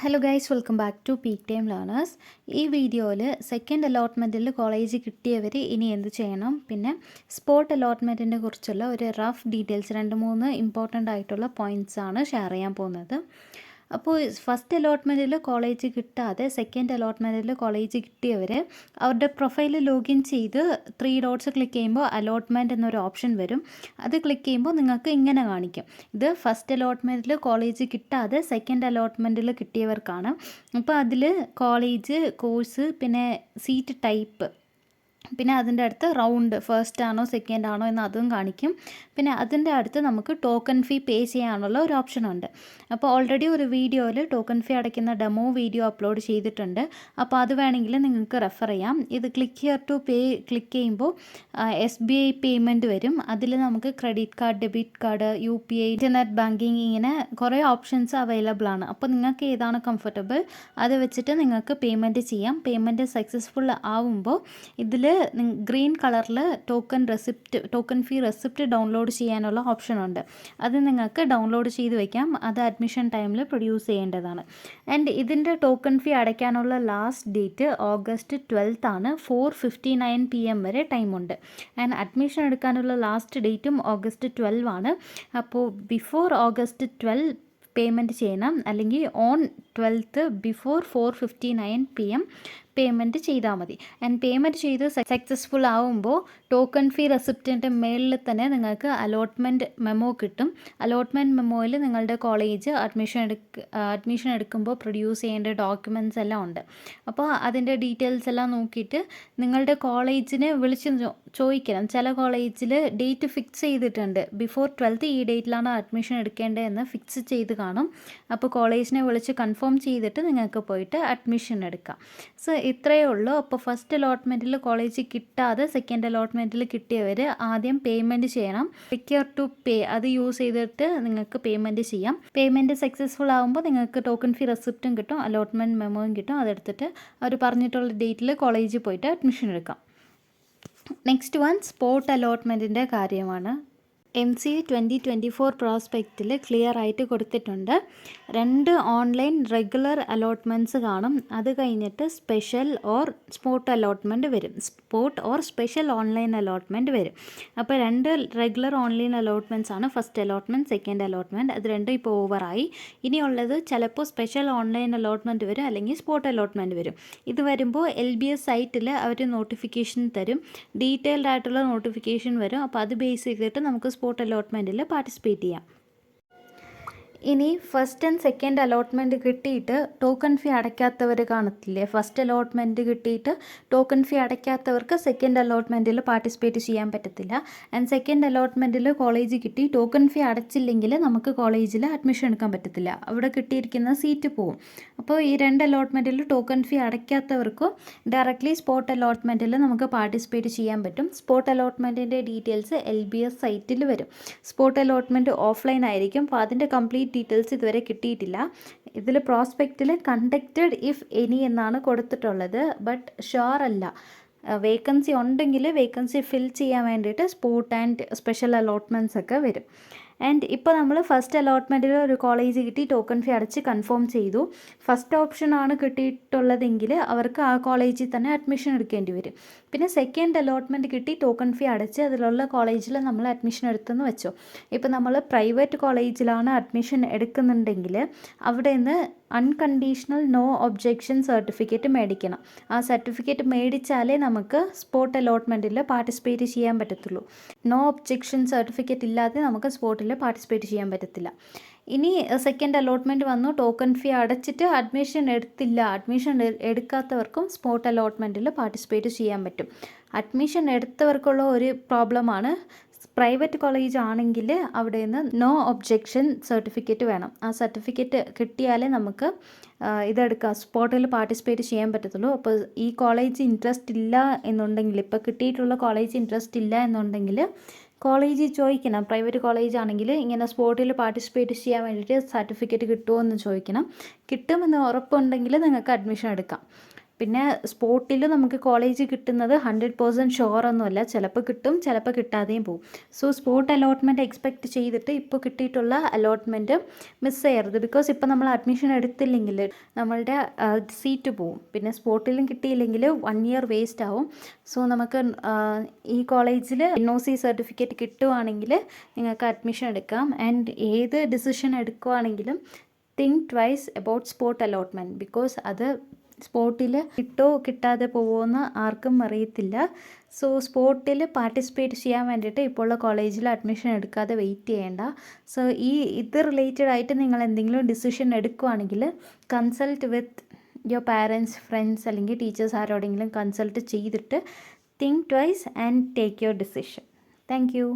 Hello guys, welcome back to peak time learners. ഈ വീഡിയോയിൽ second അലോട്ട്മെൻറ്റിൽ college കിട്ടിയവർ ഇനി എന്ത് ചെയ്യണം, പിന്നെ സ്പോട്ട് അലോട്ട്മെൻറ്റിനെ കുറിച്ചുള്ള ഒരു റഫ് ഡീറ്റെയിൽസ് 2-3 ഇമ്പോർട്ടൻ്റ് ആയിട്ടുള്ള പോയിൻറ്റ്സ് ആണ് ഷെയർ ചെയ്യാൻ പോകുന്നത്. അപ്പോൾ ഫസ്റ്റ് അലോട്ട്മെൻറ്റിൽ കോളേജ് കിട്ടാതെ സെക്കൻഡ് അലോട്ട്മെൻറ്റിൽ കോളേജ് കിട്ടിയവർ അവരുടെ പ്രൊഫൈൽ ലോഗിൻ ചെയ്ത് 3 ഡോട്ട്സ് ക്ലിക്ക് ചെയ്യുമ്പോൾ അലോട്ട്മെൻറ്റ് എന്നൊരു ഓപ്ഷൻ വരും. അത് ക്ലിക്ക് ചെയ്യുമ്പോൾ നിങ്ങൾക്ക് ഇങ്ങനെ കാണിക്കും. ഇത് ഫസ്റ്റ് അലോട്ട്മെൻറ്റിൽ കോളേജ് കിട്ടാതെ സെക്കൻഡ് അലോട്ട്മെൻറ്റിൽ കിട്ടിയവർക്കാണ്. അപ്പോൾ അതിൽ കോളേജ്, കോഴ്സ്, പിന്നെ സീറ്റ് ടൈപ്പ്, പിന്നെ അതിൻ്റെ അടുത്ത് റൗണ്ട് ഫസ്റ്റ് ആണോ സെക്കൻഡ് ആണോ എന്ന് അതും കാണിക്കും. പിന്നെ അതിൻ്റെ അടുത്ത് നമുക്ക് ടോക്കൺ ഫീ പേ ചെയ്യാനുള്ള ഒരു ഓപ്ഷനുണ്ട്. അപ്പോൾ ഓൾറെഡി ഒരു വീഡിയോയിൽ ടോക്കൺ ഫീ അടയ്ക്കുന്ന ഡെമോ വീഡിയോ അപ്ലോഡ് ചെയ്തിട്ടുണ്ട്. അപ്പോൾ അത് വേണമെങ്കിൽ നിങ്ങൾക്ക് റെഫർ ചെയ്യാം. ഇത് click here to pay click ചെയ്യുമ്പോൾ SBI പേയ്മെൻറ്റ് വരും. അതിൽ നമുക്ക് credit card, debit card, UPI, internet banking, ഇങ്ങനെ കുറേ ഓപ്ഷൻസ് അവൈലബിൾ ആണ്. അപ്പോൾ നിങ്ങൾക്ക് ഏതാണ് കംഫർട്ടബിൾ അത് വെച്ചിട്ട് നിങ്ങൾക്ക് പേയ്മെൻറ്റ് ചെയ്യാം. പേയ്മെൻറ്റ് സക്സസ്ഫുൾ ആവുമ്പോൾ ഇതിൽ ഗ്രീൻ കളറിൽ ടോക്കൺ ഫീ റെസിപ്റ്റ് ഡൗൺലോഡ് ചെയ്യാനുള്ള ഓപ്ഷനുണ്ട്. അത് നിങ്ങൾക്ക് ഡൗൺലോഡ് ചെയ്ത് വയ്ക്കാം. അത് അഡ്മിഷൻ ടൈമിൽ പ്രൊഡ്യൂസ് ചെയ്യേണ്ടതാണ്. ആൻഡ് ഇതിൻ്റെ ടോക്കൺ ഫീ അടയ്ക്കാനുള്ള ലാസ്റ്റ് ഡേറ്റ് August 12 ആണ്. 4:59 PM വരെ ടൈമുണ്ട്. ആൻഡ് അഡ്മിഷൻ എടുക്കാനുള്ള ലാസ്റ്റ് ഡേറ്റും August 12 ആണ്. അപ്പോൾ ബിഫോർ August 12 പേയ്മെൻറ്റ് ചെയ്യണം, അല്ലെങ്കിൽ on 12th before 4:59 PM payment ചെയ്താൽ മതി. ആൻഡ് പേയ്മെൻറ്റ് ചെയ്ത് സക്സസ്ഫുൾ ആവുമ്പോൾ ടോക്കൺ ഫീ റെസിപ്റ്റിൻ്റെ മേളിൽ തന്നെ നിങ്ങൾക്ക് അലോട്ട്മെൻറ്റ് മെമ്മോ കിട്ടും. അലോട്ട്മെൻറ്റ് മെമ്മോയിൽ നിങ്ങളുടെ കോളേജ് അഡ്മിഷൻ എടുക്കുമ്പോൾ പ്രൊഡ്യൂസ് ചെയ്യേണ്ട ഡോക്യുമെൻറ്റ്സ് എല്ലാം ഉണ്ട്. അപ്പോൾ അതിൻ്റെ ഡീറ്റെയിൽസ് എല്ലാം നോക്കിയിട്ട് നിങ്ങളുടെ കോളേജിനെ വിളിച്ച് ചോദിക്കണം. ചില കോളേജിൽ ഡേറ്റ് ഫിക്സ് ചെയ്തിട്ടുണ്ട്, ബിഫോർ 12th ഈ ഡേറ്റിലാണ് അഡ്മിഷൻ എടുക്കേണ്ടതെന്ന് ഫിക്സ് ചെയ്ത് കാണും. അപ്പോൾ കോളേജിനെ വിളിച്ച് കൺഫേം ചെയ്തിട്ട് നിങ്ങൾക്ക് പോയിട്ട് അഡ്മിഷൻ എടുക്കാം. സോ ഇത്രയേ ഉള്ളൂ. അപ്പോൾ ഫസ്റ്റ് അലോട്ട്മെൻറ്റിൽ കോളേജ് കിട്ടാതെ സെക്കൻഡ് അലോട്ട്മെൻറ്റിൽ കിട്ടിയവർ ആദ്യം പേയ്മെൻറ്റ് ചെയ്യണം. ക്ലിക്ക് ഹിയർ ടു പേ അത് യൂസ് ചെയ്തിട്ട് നിങ്ങൾക്ക് പേയ്മെൻറ്റ് ചെയ്യാം. പേയ്മെൻറ്റ് സക്സസ്ഫുൾ ആകുമ്പോൾ നിങ്ങൾക്ക് ടോക്കൺ ഫീ റെസിപ്റ്റും കിട്ടും, അലോട്ട്മെൻറ്റ് മെമ്മോയും കിട്ടും. അതെടുത്തിട്ട് അവർ പറഞ്ഞിട്ടുള്ള ഡേറ്റിൽ കോളേജിൽ പോയിട്ട് അഡ്മിഷൻ എടുക്കാം. നെക്സ്റ്റ് വൺ സ്പോട്ട് അലോട്ട്മെൻറ്റിൻ്റെ കാര്യമാണ്. MCA 2024 പ്രോസ്പെക്റ്റിൽ ക്ലിയർ ആയിട്ട് കൊടുത്തിട്ടുണ്ട്. 2 ഓൺലൈൻ റെഗുലർ അലോട്ട്മെൻറ്റ്സ് കാണും. അത് കഴിഞ്ഞിട്ട് സ്പെഷ്യൽ ഓർ സ്പോട്ട് അലോട്ട്മെൻറ്റ് വരും. Spot or special online allotment വരും. അപ്പോൾ 2 റെഗുലർ ഓൺലൈൻ അലോട്ട്മെൻറ്റ്സ് ആണ്. First allotment, second allotment. അത് രണ്ടും ഇപ്പോൾ ഓവറായി. ഇനിയുള്ളത് ചിലപ്പോൾ സ്പെഷ്യൽ ഓൺലൈൻ അലോട്ട്മെൻറ്റ് വരും, അല്ലെങ്കിൽ സ്പോട്ട് അലോട്ട്മെൻറ്റ് വരും. ഇത് വരുമ്പോൾ LBS സൈറ്റിൽ അവർ നോട്ടിഫിക്കേഷൻ തരും. ഡീറ്റെയിൽഡ് ആയിട്ടുള്ള നോട്ടിഫിക്കേഷൻ വരും. അപ്പോൾ അത് ബേസ് ചെയ്തിട്ട് നമുക്ക് സ്പോട്ട് അലോട്ട്മെൻറ്റിൽ പാർട്ടിസിപ്പേറ്റ് ചെയ്യാം. ഇനി ഫസ്റ്റ് ആൻഡ് സെക്കൻഡ് അലോട്ട്മെൻറ്റ് കിട്ടിയിട്ട് ടോക്കൺ ഫീ അടയ്ക്കാത്തവർ കാണത്തില്ലേ? ഫസ്റ്റ് അലോട്ട്മെൻറ്റ് കിട്ടിയിട്ട് ടോക്കൺ ഫീ അടയ്ക്കാത്തവർക്ക് സെക്കൻഡ് അലോട്ട്മെൻറ്റിൽ പാർട്ടിസിപ്പേറ്റ് ചെയ്യാൻ പറ്റത്തില്ല. ആൻഡ് സെക്കൻഡ് അലോട്ട്മെൻറ്റിൽ കോളേജ് കിട്ടി ടോക്കൺ ഫീ അടച്ചില്ലെങ്കിൽ നമുക്ക് കോളേജിൽ അഡ്മിഷൻ എടുക്കാൻ പറ്റത്തില്ല. അവിടെ കിട്ടിയിരിക്കുന്ന സീറ്റ് പോവും. അപ്പോൾ ഈ 2 അലോട്ട്മെൻറ്റിൽ ടോക്കൺ ഫീ അടയ്ക്കാത്തവർക്കും ഡയറക്റ്റ്ലി സ്പോട്ട് അലോട്ട്മെൻറ്റിൽ നമുക്ക് പാർട്ടിസിപ്പേറ്റ് ചെയ്യാൻ പറ്റും. സ്പോട്ട് അലോട്ട്മെൻറ്റിൻ്റെ ഡീറ്റെയിൽസ് LBS സൈറ്റിൽ വരും. സ്പോട്ട് അലോട്ട്മെൻറ്റ് ഓഫ്ലൈൻ ആയിരിക്കും. അപ്പോൾ അതിൻ്റെ കംപ്ലീറ്റ് ഡീറ്റെയിൽസ് ഇതുവരെ കിട്ടിയിട്ടില്ല. ഇതിൽ പ്രോസ്പെക്റ്റിൽ കണ്ടക്റ്റഡ് ഇഫ് എനി എന്നാണ് കൊടുത്തിട്ടുള്ളത്, ബട്ട് ഷുവർ അല്ല. വേക്കൻസി ഉണ്ടെങ്കിൽ വേക്കൻസി ഫിൽ ചെയ്യാൻ വേണ്ടിയിട്ട് സ്പോട്ട് ആൻഡ് സ്പെഷ്യൽ അലോട്ട്മെൻറ്റ്സ് ഒക്കെ വരും. ആൻഡ് ഇപ്പോൾ നമ്മൾ ഫസ്റ്റ് അലോട്ട്മെൻറ്റിൽ ഒരു കോളേജ് കിട്ടി ടോക്കൺ ഫീ അടച്ച് കൺഫേം ചെയ്തു. ഫസ്റ്റ് ഓപ്ഷനാണ് കിട്ടിയിട്ടുള്ളതെങ്കിൽ അവർക്ക് ആ കോളേജിൽ തന്നെ അഡ്മിഷൻ എടുക്കേണ്ടി വരും. പിന്നെ സെക്കൻഡ് അലോട്ട്മെൻറ്റ് കിട്ടി ടോക്കൺ ഫീ അടച്ച് അതിലുള്ള കോളേജിൽ നമ്മൾ അഡ്മിഷൻ എടുത്തെന്ന് വെച്ചോ. ഇപ്പോൾ നമ്മൾ പ്രൈവറ്റ് കോളേജിലാണ് അഡ്മിഷൻ എടുക്കുന്നുണ്ടെങ്കിൽ അവിടെ നിന്ന് അൺകണ്ടീഷണൽ നോ ഒബ്ജെക്ഷൻ സർട്ടിഫിക്കറ്റ് മേടിക്കണം. ആ സർട്ടിഫിക്കറ്റ് മേടിച്ചാലേ നമുക്ക് സ്പോട്ട് അലോട്ട്മെൻറ്റിൽ പാർട്ടിസിപ്പേറ്റ് ചെയ്യാൻ പറ്റത്തുള്ളൂ. നോ ഒബ്ജെക്ഷൻ സർട്ടിഫിക്കറ്റ് ഇല്ലാതെ നമുക്ക് സ്പോട്ടിൽ പാർട്ടിസിപ്പേറ്റ് ചെയ്യാൻ പറ്റത്തില്ല. ഇനി സെക്കൻഡ് അലോട്ട്മെൻറ്റ് വന്നു, ടോക്കൺ ഫീ അടച്ചിട്ട് അഡ്മിഷൻ എടുത്തില്ല. അഡ്മിഷൻ എടുക്കാത്തവർക്കും സ്പോട്ട് അലോട്ട്മെൻറ്റിൽ പാർട്ടിസിപ്പേറ്റ് ചെയ്യാൻ പറ്റും. അഡ്മിഷൻ എടുത്തവർക്കുള്ള ഒരു പ്രോബ്ലമാണ്, പ്രൈവറ്റ് കോളേജ് ആണെങ്കിൽ അവിടെ നിന്ന് നോ ഒബ്ജെക്ഷൻ സർട്ടിഫിക്കറ്റ് വേണം. ആ സർട്ടിഫിക്കറ്റ് കിട്ടിയാലേ നമുക്ക് ഇതെടുക്കാം, സ്പോട്ടിൽ പാർട്ടിസിപ്പേറ്റ് ചെയ്യാൻ പറ്റത്തുള്ളൂ. അപ്പോൾ ഈ കോളേജ് ഇൻട്രസ്റ്റ് ഇല്ല എന്നുണ്ടെങ്കിൽ, ഇപ്പോൾ കിട്ടിയിട്ടുള്ള കോളേജ് ഇൻട്രസ്റ്റ് ഇല്ല എന്നുണ്ടെങ്കിൽ കോളേജിൽ ചോദിക്കണം. പ്രൈവറ്റ് കോളേജ് ആണെങ്കിൽ ഇങ്ങനെ സ്പോട്ടിൽ പാർട്ടിസിപ്പേറ്റ് ചെയ്യാൻ വേണ്ടിയിട്ട് സർട്ടിഫിക്കറ്റ് കിട്ടുമോ എന്ന് ചോദിക്കണം. കിട്ടുമെന്ന് ഉറപ്പുണ്ടെങ്കിൽ നിങ്ങൾക്ക് അഡ്മിഷൻ എടുക്കാം. പിന്നെ സ്പോട്ടിൽ നമുക്ക് കോളേജ് കിട്ടുന്നത് 100% ഷുവറൊന്നുമല്ല, ചിലപ്പോൾ കിട്ടും ചിലപ്പോൾ കിട്ടാതെയും പോകും. സോ സ്പോട്ട് അലോട്ട്മെൻറ്റ് എക്സ്പെക്റ്റ് ചെയ്തിട്ട് ഇപ്പോൾ കിട്ടിയിട്ടുള്ള അലോട്ട്മെൻറ്റ് മിസ് ചെയ്യരുത്. ബിക്കോസ് ഇപ്പോൾ നമ്മൾ അഡ്മിഷൻ എടുത്തില്ലെങ്കിൽ നമ്മളുടെ സീറ്റ് പോവും. പിന്നെ സ്പോട്ടിലും കിട്ടിയില്ലെങ്കിൽ 1 ഇയർ വേസ്റ്റ് ആവും. സോ നമുക്ക് ഈ കോളേജിൽ NOC സർട്ടിഫിക്കറ്റ് കിട്ടുവാണെങ്കിൽ നിങ്ങൾക്ക് അഡ്മിഷൻ എടുക്കാം. ആൻഡ് ഏത് ഡിസിഷൻ എടുക്കുവാണെങ്കിലും think twice about spot allotment. Because അത് സ്പോട്ടിൽ കിട്ടാതെ പോവുമെന്ന് ആർക്കും അറിയത്തില്ല. സോ സ്പോട്ടിൽ പാർട്ടിസിപ്പേറ്റ് ചെയ്യാൻ വേണ്ടിയിട്ട് ഇപ്പോൾ ഉള്ള കോളേജിൽ അഡ്മിഷൻ എടുക്കാതെ വെയിറ്റ് ചെയ്യേണ്ട. സോ ഇത് റിലേറ്റഡ് ആയിട്ട് നിങ്ങൾ എന്തെങ്കിലും ഡിസിഷൻ എടുക്കുവാണെങ്കിൽ consult with your parents, friends അല്ലെങ്കിൽ ടീച്ചേഴ്സ് ആരോടെങ്കിലും കൺസൾട്ട് ചെയ്തിട്ട് think twice and take your decision. Thank you.